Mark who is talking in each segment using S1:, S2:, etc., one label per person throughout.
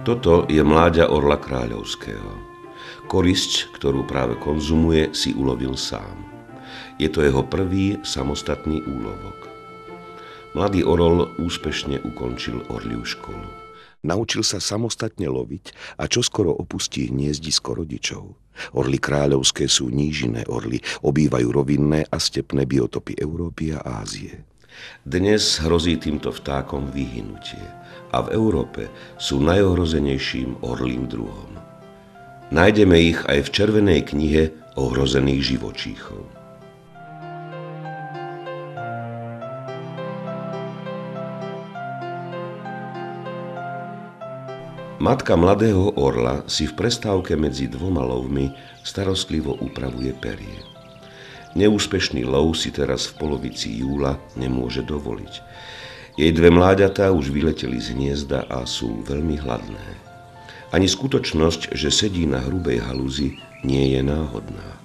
S1: Toto je mláďa orla kráľovského. Korisť, ktorú práve konzumuje, si ulovil sám. Je to jeho prvý samostatný úlovok. Mladý orol úspešne ukončil orliu školu. Naučil sa samostatne loviť a čoskoro opustí hniezdisko rodičov. Orly kráľovské sú nížinné orly, obývajú rovinné a stepné biotopy Európy a Ázie. Dnes hrozí týmto vtákom vyhynutie a v Európe sú najohrozenejším orlím druhom. Nájdeme ich aj v Červenej knihe ohrozených živočíchov. Matka mladého orla si v prestávke medzi dvoma lovmi starostlivo upravuje perie. Neúspešný lov si teraz v polovici júla nemôže dovoliť. Jej dve mláďatá už vyleteli z hniezda a sú veľmi hladné. Ani skutočnosť, že sedí na hrubej haluzi, nie je náhodná.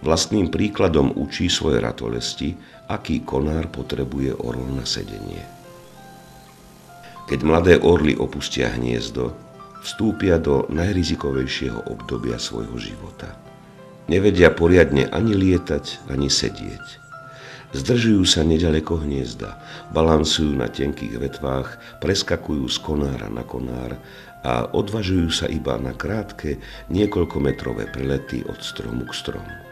S1: Vlastným príkladom učí svoje ratolesti, aký konár potrebuje orol na sedenie. Keď mladé orly opustia hniezdo, vstúpia do najrizikovejšieho obdobia svojho života. Nevedia poriadne ani lietať, ani sedieť. Zdržujú sa neďaleko hniezda, balansujú na tenkých vetvách, preskakujú z konára na konár a odvažujú sa iba na krátke, niekoľkometrové prelety od stromu k stromu.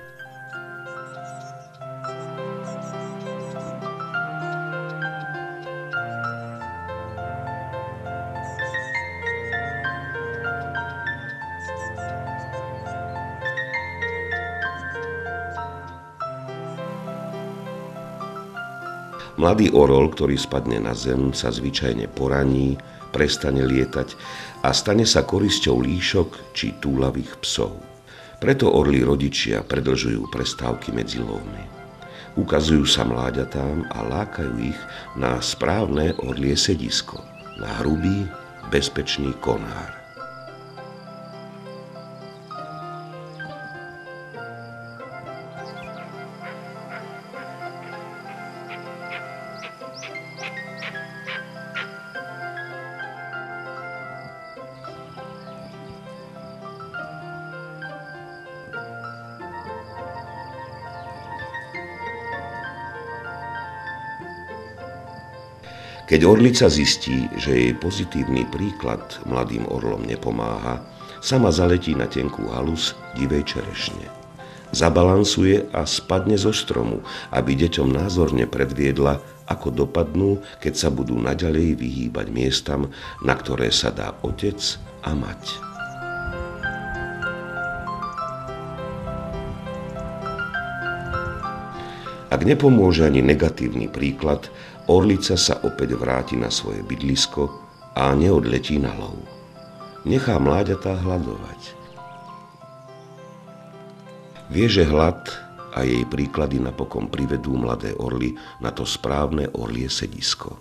S1: Mladý orol, ktorý spadne na zem, sa zvyčajne poraní, prestane lietať a stane sa korisťou líšok či túlavých psov. Preto orlí rodičia predĺžujú prestávky medzi lovmi. Ukazujú sa mláďatám a lákajú ich na správne orlie sedisko, na hrubý, bezpečný konár. Keď orlica zistí, že jej pozitívny príklad mladým orlom nepomáha, sama zaletí na tenkú haluz divej čerešne. Zabalansuje a spadne zo stromu, aby deťom názorne predviedla, ako dopadnú, keď sa budú naďalej vyhýbať miestam, na ktoré sa dá otec a mať. Ak nepomôže ani negatívny príklad, orlica sa opäť vráti na svoje bydlisko a neodletí na lov. Nechá mláďatá hladovať. Vie, že hlad a jej príklady napokon privedú mladé orly na to správne orlie sedisko.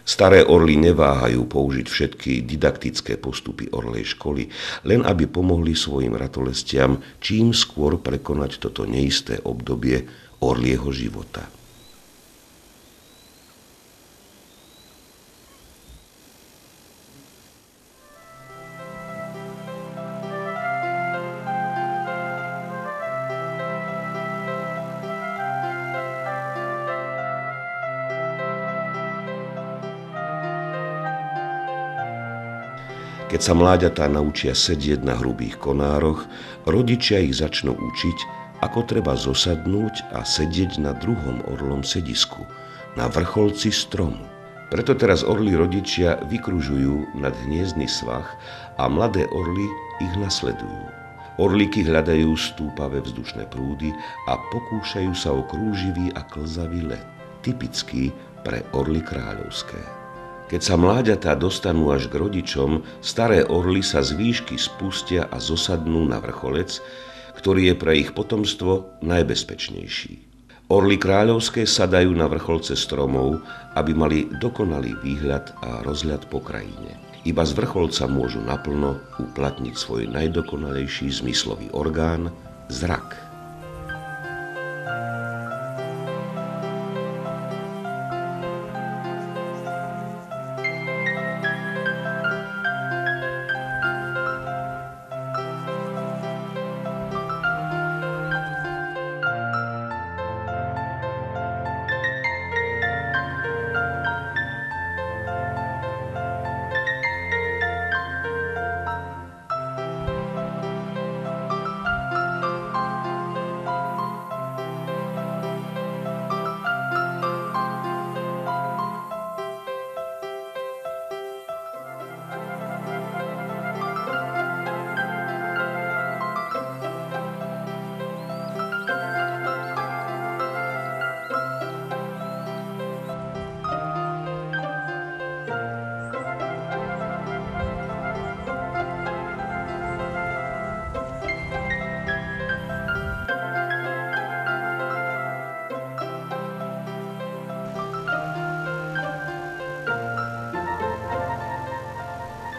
S1: Staré orly neváhajú použiť všetky didaktické postupy orlej školy, len aby pomohli svojim ratolestiam čím skôr prekonať toto neisté obdobie orlieho života. Keď sa mláďatá naučia sedieť na hrubých konároch, rodičia ich začnú učiť, ako treba zosadnúť a sedieť na druhom orlom sedisku, na vrcholci stromu. Preto teraz orlí rodičia vykružujú nad hniezdny svah a mladé orly ich nasledujú. Orlíky hľadajú stúpavé vzdušné prúdy a pokúšajú sa o krúživý a klzavý let, typický pre orly kráľovské. Keď sa mláďatá dostanú až k rodičom, staré orly sa z výšky spustia a zosadnú na vrcholec, ktorý je pre ich potomstvo najbezpečnejší. Orly kráľovské sadajú na vrcholce stromov, aby mali dokonalý výhľad a rozhľad po krajine. Iba z vrcholca môžu naplno uplatniť svoj najdokonalejší zmyslový orgán – zrak.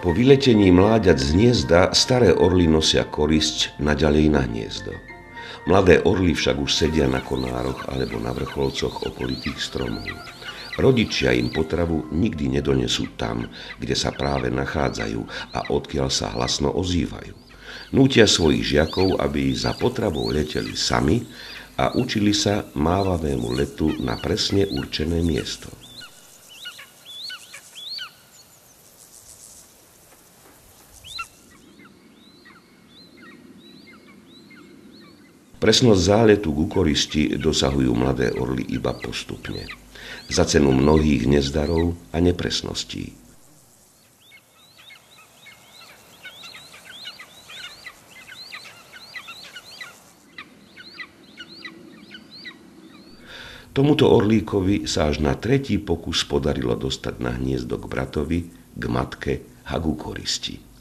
S1: Po vyletení mláďat z hniezda staré orly nosia korisť naďalej na hniezdo. Mladé orly však už sedia na konároch alebo na vrcholcoch okolitých stromov. Rodičia im potravu nikdy nedonesú tam, kde sa práve nachádzajú a odkiaľ sa hlasno ozývajú. Nútia svojich žiakov, aby za potravou leteli sami a učili sa mávavému letu na presne určené miesto. Presnosť záletu ku koristi dosahujú mladé orly iba postupne, za cenu mnohých nezdarov a nepresností. Tomuto orlíkovi sa až na tretí pokus podarilo dostať na hniezdo k bratovi, k matke a ku koristi.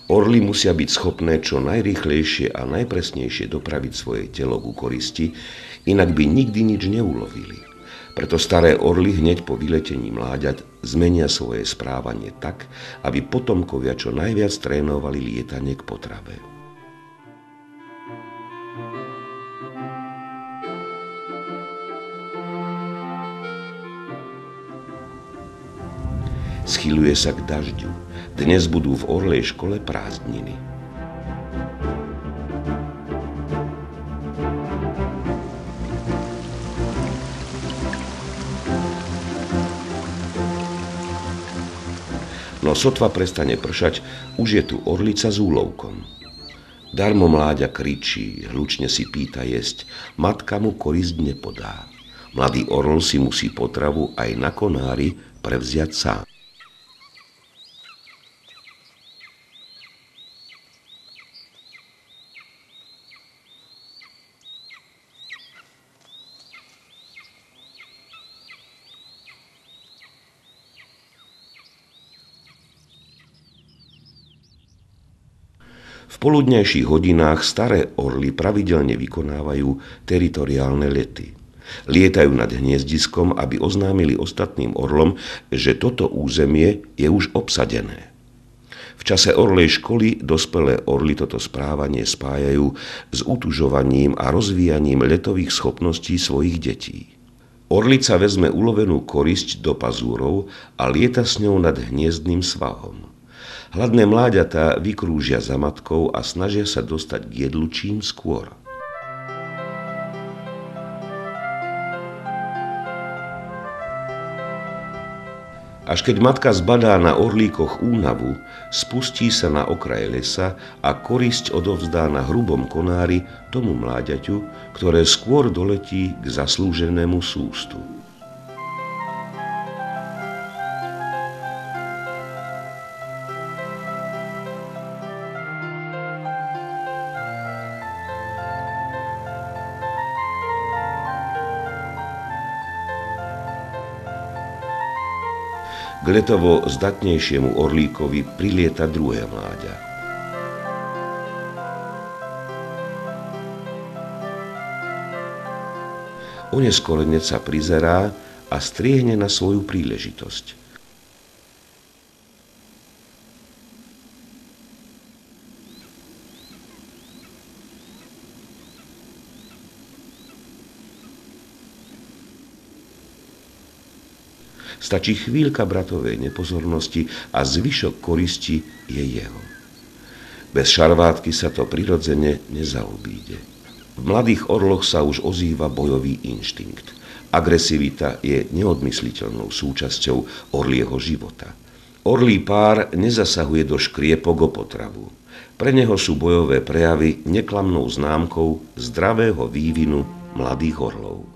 S1: Orly musia byť schopné čo najrýchlejšie a najpresnejšie dopraviť svoje telo ku koristi, inak by nikdy nič neulovili. Preto staré orly hneď po vyletení mláďat zmenia svoje správanie tak, aby potomkovia čo najviac trénovali lietanie k potrave. Schyľuje sa k dažďu. Dnes budú v orlej škole prázdniny. No sotva prestane pršať, už je tu orlica s úlovkom. Darmo mláďa kričí, hlučne si pýta jesť, matka mu korisť nepodá. Mladý orol si musí potravu aj na konári prevziať sám. V poludnejších hodinách staré orly pravidelne vykonávajú teritoriálne lety. Lietajú nad hniezdiskom, aby oznámili ostatným orlom, že toto územie je už obsadené. V čase orlej školy dospelé orly toto správanie spájajú s utužovaním a rozvíjaním letových schopností svojich detí. Orlica vezme ulovenú korisť do pazúrov a lieta s ňou nad hniezdnym svahom. Hladné mláďatá vykrúžia za matkou a snažia sa dostať k jedlu čím skôr. Až keď matka zbadá na orlíkoch únavu, spustí sa na okraj lesa a korisť odovzdá na hrubom konári tomu mláďaťu, ktoré skôr doletí k zaslúženému sústu. K letovo zdatnejšiemu orlíkovi prilieta druhé mláďa. Oneskolenec sa prizerá a striehne na svoju príležitosť. Stačí chvíľka bratovej nepozornosti a zvyšok koristi je jeho. Bez šarvátky sa to prirodzene nezaobíde. V mladých orloch sa už ozýva bojový inštinkt. Agresivita je neodmysliteľnou súčasťou orlieho života. Orlí pár nezasahuje do škriepok o potravu. Pre neho sú bojové prejavy neklamnou známkou zdravého vývinu mladých orlov.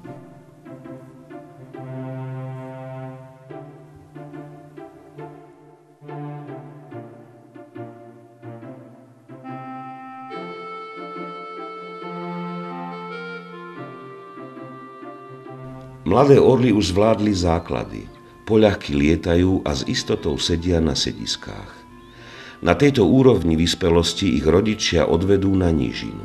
S1: Mladé orly už zvládli základy, poľahky lietajú a s istotou sedia na sediskách. Na tejto úrovni vyspelosti ich rodičia odvedú na nížinu.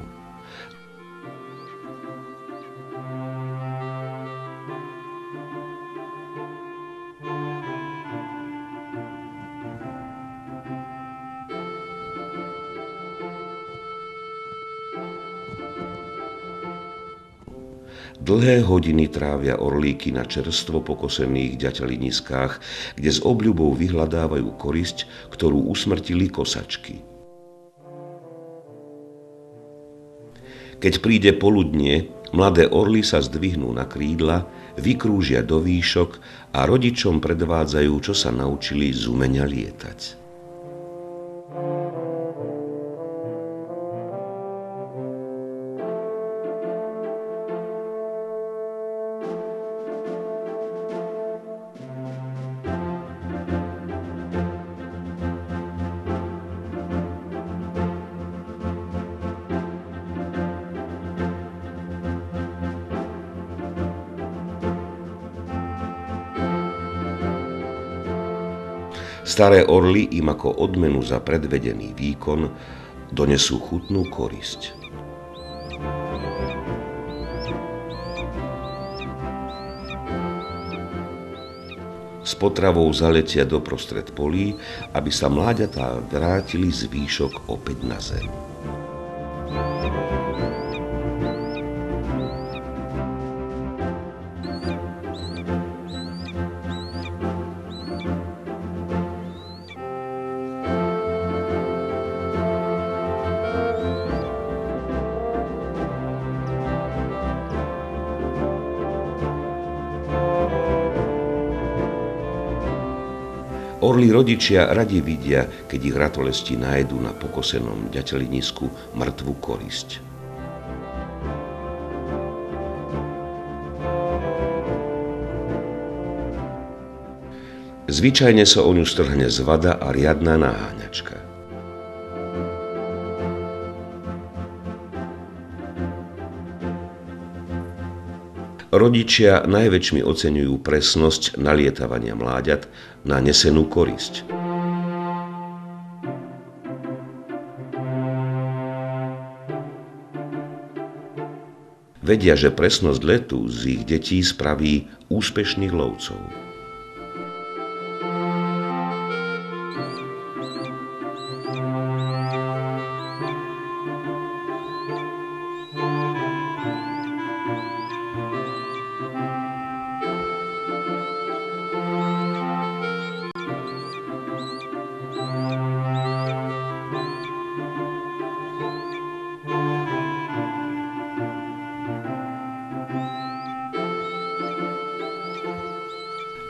S1: Dlhé hodiny trávia orlíky na čerstvo pokosených ďateliniskách, kde s obľubou vyhľadávajú korisť, ktorú usmrtili kosačky. Keď príde poludnie, mladé orly sa zdvihnú na krídla, vykrúžia do výšok a rodičom predvádzajú, čo sa naučili z umenia lietať. Staré orly im ako odmenu za predvedený výkon donesú chutnú korisť. S potravou zaletia doprostred polí, aby sa mláďatá vrátili z výšok opäť na zem. Orli rodičia radi vidia, keď ich ratolesti nájdu na pokosenom ďatelinisku mŕtvu korisť. Zvyčajne sa o ňu strhne zvada a riadna naháňačka. Rodičia najväčšmi oceňujú presnosť nalietavania mláďat na nesenú korisť. Vedia, že presnosť letu z ich detí spraví úspešných lovcov.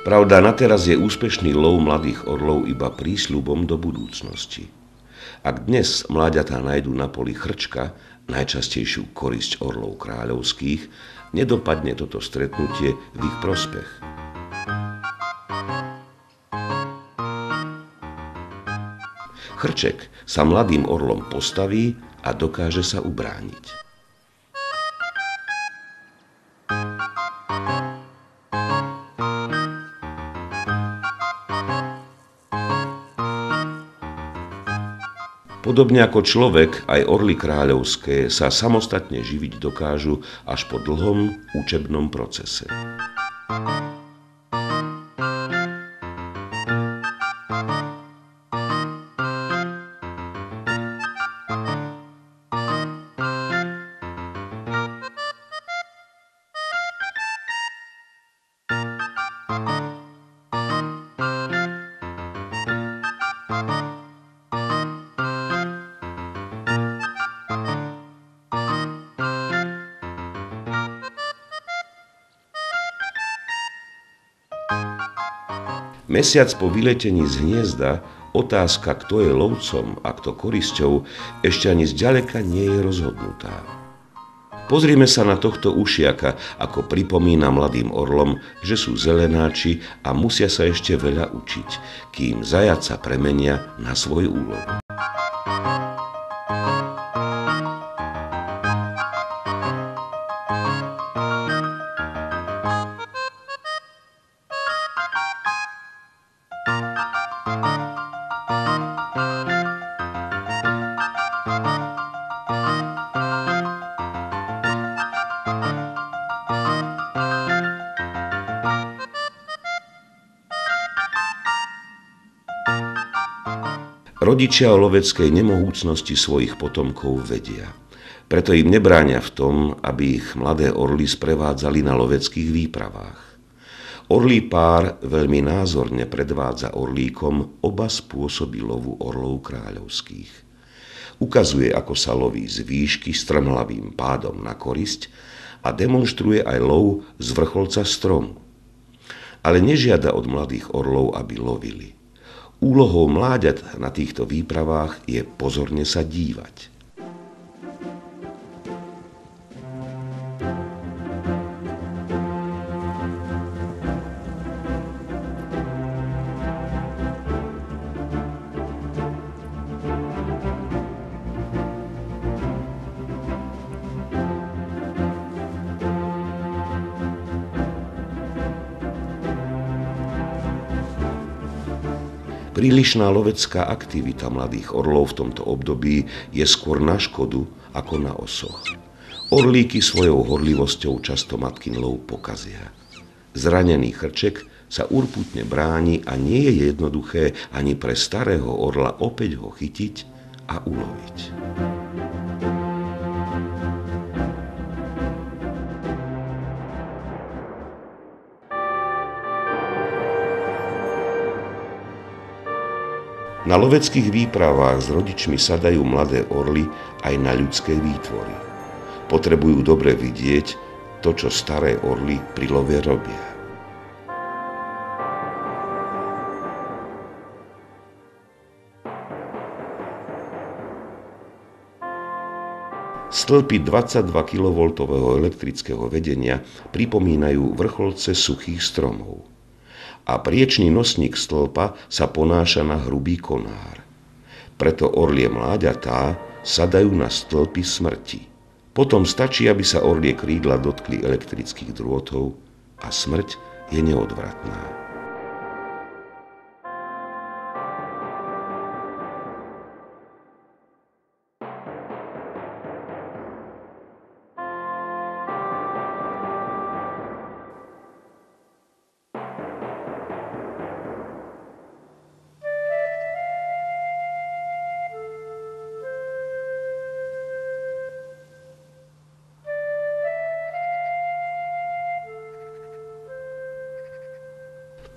S1: Pravda, na teraz je úspešný lov mladých orlov iba prísľubom do budúcnosti. Ak dnes mláďatá nájdú na poli chrčka, najčastejšiu korisť orlov kráľovských, nedopadne toto stretnutie v ich prospech. Chrček sa mladým orlom postaví a dokáže sa ubrániť. Podobne ako človek, aj orly kráľovské sa samostatne živiť dokážu až po dlhom učebnom procese. Mesiac po vyletení z hniezda otázka, kto je lovcom a kto korisťou, ešte ani zďaleka nie je rozhodnutá. Pozrime sa na tohto ušiaka, ako pripomína mladým orlom, že sú zelenáči a musia sa ešte veľa učiť, kým zajaca premenia na svoj úlov. Rodičia o loveckej nemohúcnosti svojich potomkov vedia. Preto im nebránia v tom, aby ich mladé orly sprevádzali na loveckých výpravách. Orlí pár veľmi názorne predvádza orlíkom oba spôsoby lovu orlov kráľovských. Ukazuje, ako sa loví z výšky strmhlavým pádom na korisť a demonštruje aj lov z vrcholca stromu. Ale nežiada od mladých orlov, aby lovili. Úlohou mláďat na týchto výpravách je pozorne sa dívať. Prílišná lovecká aktivita mladých orlov v tomto období je skôr na škodu ako na osoch. Orlíky svojou horlivosťou často matkin lov pokazia. Zranený chrček sa urputne bráni a nie je jednoduché ani pre starého orla opäť ho chytiť a uloviť. Na loveckých výpravách s rodičmi sadajú mladé orly aj na ľudské výtvory. Potrebujú dobre vidieť to, čo staré orly pri love robia. Stĺpy 22 kV elektrického vedenia pripomínajú vrcholce suchých stromov. A priečný nosník stĺpa sa ponáša na hrubý konár. Preto orlie mláďatá sadajú na stĺpy smrti. Potom stačí, aby sa orlie krídla dotkli elektrických drôtov a smrť je neodvratná.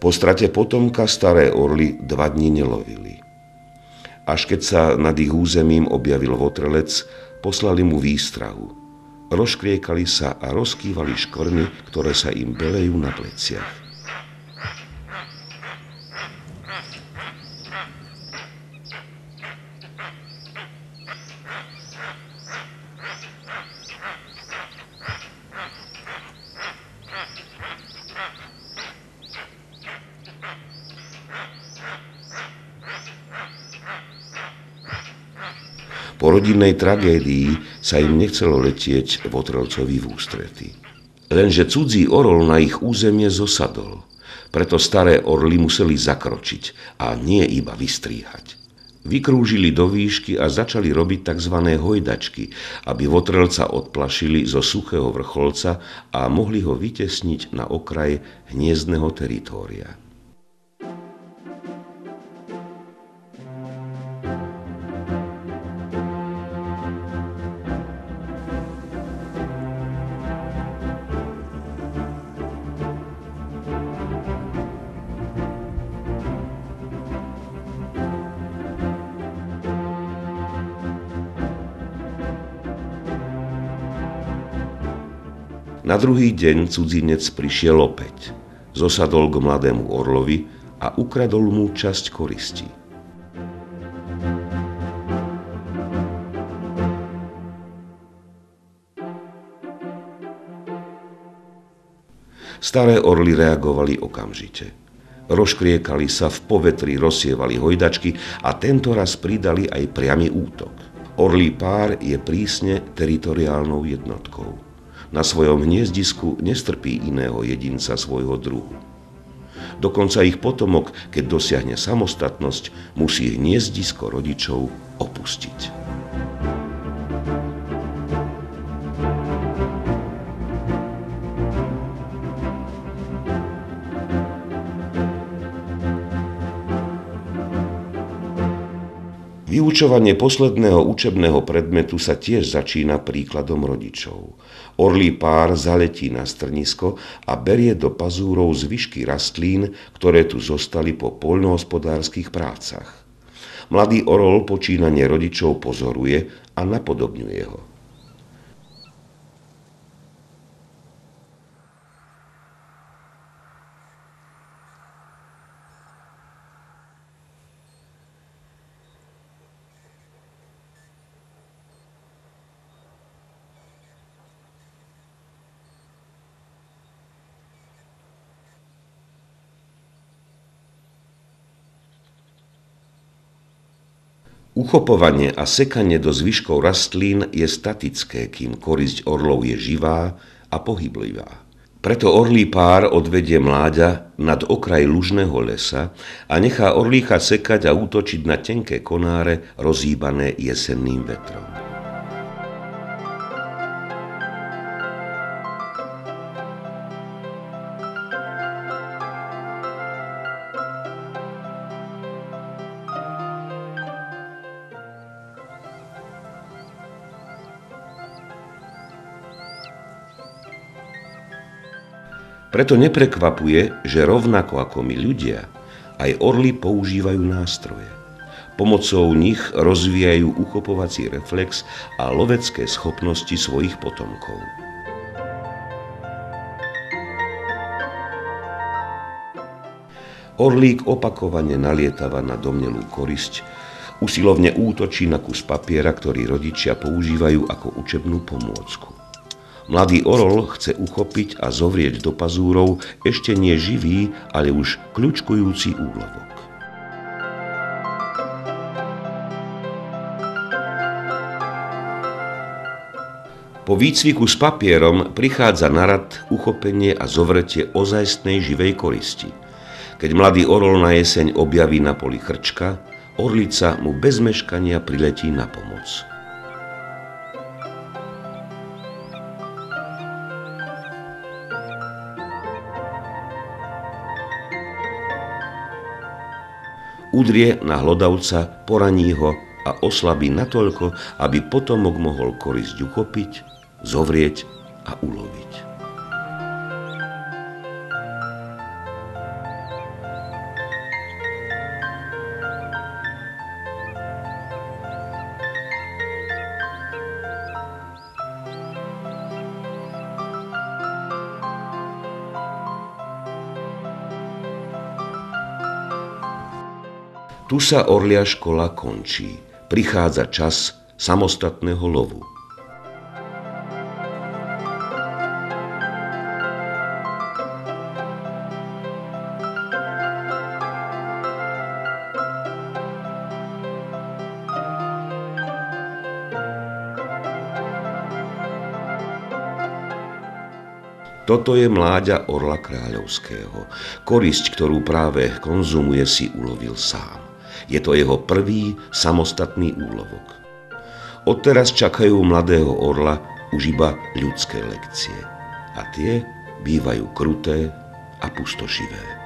S1: Po strate potomka staré orly 2 dni nelovili. Až keď sa nad ich územím objavil votrelec, poslali mu výstrahu. Rozkriekali sa a rozkývali škvrny, ktoré sa im belejú na pleciach. Po rodinnej tragédii sa im nechcelo letieť votrelcovi v ústrety. Lenže cudzí orol na ich územie zosadol, preto staré orly museli zakročiť a nie iba vystríhať. Vykrúžili do výšky a začali robiť tzv. Hojdačky, aby votrelca odplašili zo suchého vrcholca a mohli ho vytesniť na okraj hniezdneho teritória. Na druhý deň cudzinec prišiel opäť, zosadol k mladému orlovi a ukradol mu časť koristi. Staré orly reagovali okamžite. Rozkriekali sa, v povetri rozsievali hojdačky a tentoraz pridali aj priamy útok. Orlí pár je prísne teritoriálnou jednotkou. Na svojom hniezdisku nestrpí iného jedinca svojho druhu. Dokonca ich potomok, keď dosiahne samostatnosť, musí hniezdisko rodičov opustiť. Vyučovanie posledného učebného predmetu sa tiež začína príkladom rodičov. Orlí pár zaletí na strnisko a berie do pazúrov zvyšky rastlín, ktoré tu zostali po poľnohospodárskych prácach. Mladý orol počínanie rodičov pozoruje a napodobňuje ho. Uchopovanie a sekanie do zvyškov rastlín je statické, kým korisť orlov je živá a pohyblivá. Preto orlí pár odvedie mláďa nad okraj lužného lesa a nechá orlícha sekať a útočiť na tenké konáre rozhýbané jesenným vetrom. Preto neprekvapuje, že rovnako ako my ľudia, aj orly používajú nástroje. Pomocou nich rozvíjajú uchopovací reflex a lovecké schopnosti svojich potomkov. Orlík opakovane nalietava na domnelú korisť, usilovne útočí na kus papiera, ktorý rodičia používajú ako učebnú pomôcku. Mladý orol chce uchopiť a zovrieť do pazúrov ešte nie živý, ale už kľučkujúci úlovok. Po výcviku s papierom prichádza na rad uchopenie a zovretie ozajstnej živej koristi. Keď mladý orol na jeseň objaví na poli chrčka, orlica mu bez meškania priletí na pomoc. Udrie na hlodavca, poraní ho a oslabí natoľko, aby potomok mohol korisť uchopiť, zovrieť a uloviť. Tu sa orlia škola končí. Prichádza čas samostatného lovu. Toto je mláďa orla kráľovského. Korisť, ktorú práve konzumuje, si ulovil sám. Je to jeho prvý samostatný úlovok. Odteraz čakajú mladého orla už iba ľudské lekcie. A tie bývajú kruté a pustošivé.